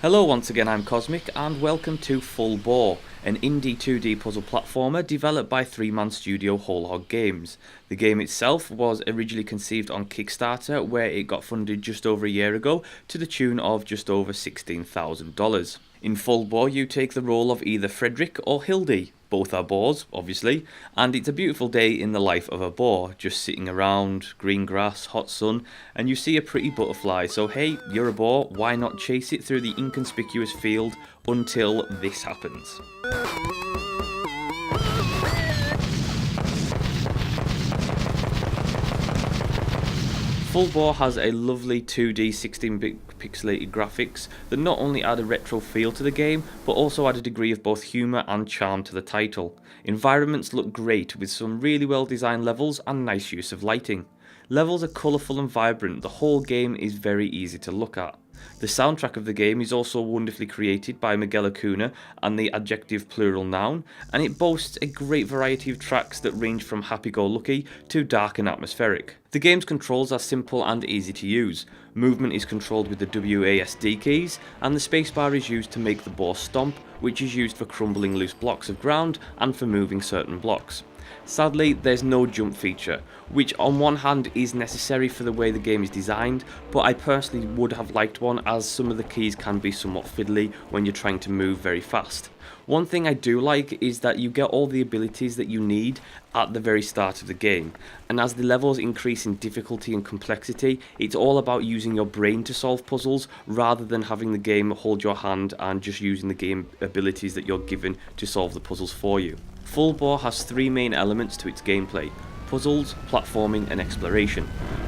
Hello once again, I'm Cosmic and welcome to Full Bore, an indie 2D puzzle platformer developed by three-man studio Whole Hog Games. The game itself was originally conceived on Kickstarter, where it got funded just over a year ago to the tune of just over $16,000. In Full Bore you take the role of either Frederick or Hildy. Both are boars, obviously, and it's a beautiful day in the life of a boar, just sitting around, green grass, hot sun, and you see a pretty butterfly, so hey, you're a boar, why not chase it through the inconspicuous field until this happens. Full Bore has a lovely 2D 16-bit pixelated graphics that not only add a retro feel to the game, but also add a degree of both humour and charm to the title. Environments look great with some really well designed levels and nice use of lighting. Levels are colourful and vibrant, the whole game is very easy to look at. The soundtrack of the game is also wonderfully created by Miguel Acuna and the adjective plural noun, and it boasts a great variety of tracks that range from happy-go-lucky to dark and atmospheric. The game's controls are simple and easy to use. Movement is controlled with the WASD keys, and the spacebar is used to make the boar stomp, which is used for crumbling loose blocks of ground and for moving certain blocks. Sadly, there's no jump feature, which on one hand is necessary for the way the game is designed, but I personally would have liked one, as some of the keys can be somewhat fiddly when you're trying to move very fast. One thing I do like is that you get all the abilities that you need at the very start of the game, and as the levels increase in difficulty and complexity, it's all about using your brain to solve puzzles rather than having the game hold your hand and just using the game abilities that you're given to solve the puzzles for you. Full Bore has three main elements to its gameplay: puzzles, platforming and exploration.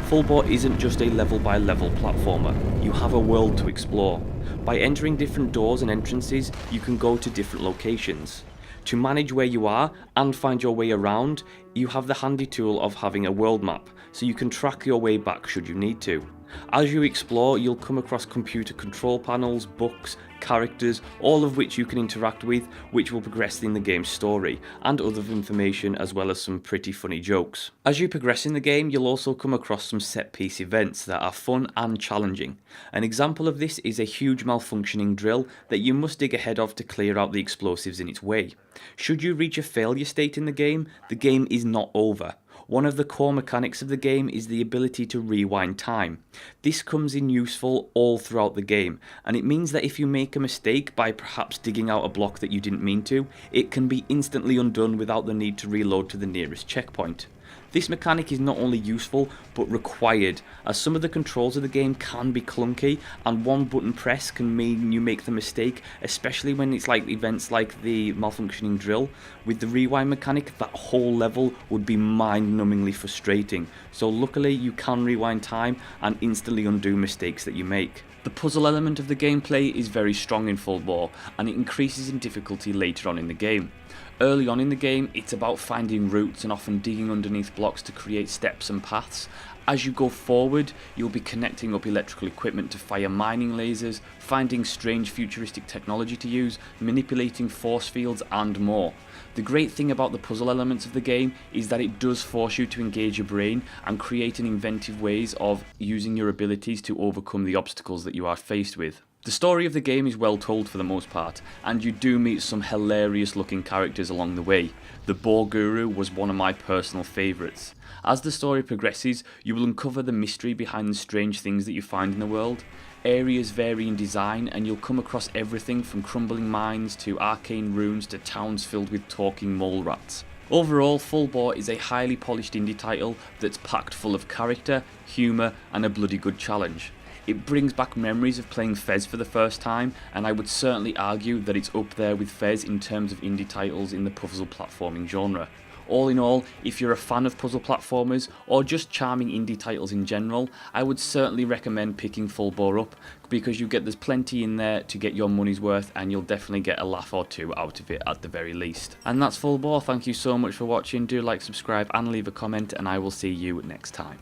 Full Bore isn't just a level by level platformer, you have a world to explore. By entering different doors and entrances, you can go to different locations. To manage where you are and find your way around, you have the handy tool of having a world map, so you can track your way back should you need to. As you explore, you'll come across computer control panels, books, characters, all of which you can interact with, which will progress in the game's story, and other information as well as some pretty funny jokes. As you progress in the game, you'll also come across some set-piece events that are fun and challenging. An example of this is a huge malfunctioning drill that you must dig ahead of to clear out the explosives in its way. Should you reach a failure state in the game is not over. One of the core mechanics of the game is the ability to rewind time. This comes in useful all throughout the game, and it means that if you make a mistake by perhaps digging out a block that you didn't mean to, it can be instantly undone without the need to reload to the nearest checkpoint. This mechanic is not only useful, but required, as some of the controls of the game can be clunky, and one button press can mean you make the mistake, especially when it's like events like the malfunctioning drill. With the rewind mechanic, that whole level would be mind-numbingly frustrating, so luckily you can rewind time and instantly undo mistakes that you make. The puzzle element of the gameplay is very strong in Full Bore, and it increases in difficulty later on in the game. Early on in the game, it's about finding routes and often digging underneath blocks to create steps and paths. As you go forward, you'll be connecting up electrical equipment to fire mining lasers, finding strange futuristic technology to use, manipulating force fields and more. The great thing about the puzzle elements of the game is that it does force you to engage your brain and create an inventive ways of using your abilities to overcome the obstacles that you are faced with. The story of the game is well told for the most part, and you do meet some hilarious looking characters along the way. The Boar Guru was one of my personal favourites. As the story progresses, you will uncover the mystery behind the strange things that you find in the world. Areas vary in design, and you'll come across everything from crumbling mines to arcane ruins to towns filled with talking mole rats. Overall, Full Bore is a highly polished indie title that's packed full of character, humour and a bloody good challenge. It brings back memories of playing Fez for the first time, and I would certainly argue that it's up there with Fez in terms of indie titles in the puzzle platforming genre. All in all, if you're a fan of puzzle platformers or just charming indie titles in general, I would certainly recommend picking Full Bore up, because there's plenty in there to get your money's worth, and you'll definitely get a laugh or two out of it at the very least. And that's Full Bore. Thank you so much for watching. Do like, subscribe and leave a comment, and I will see you next time.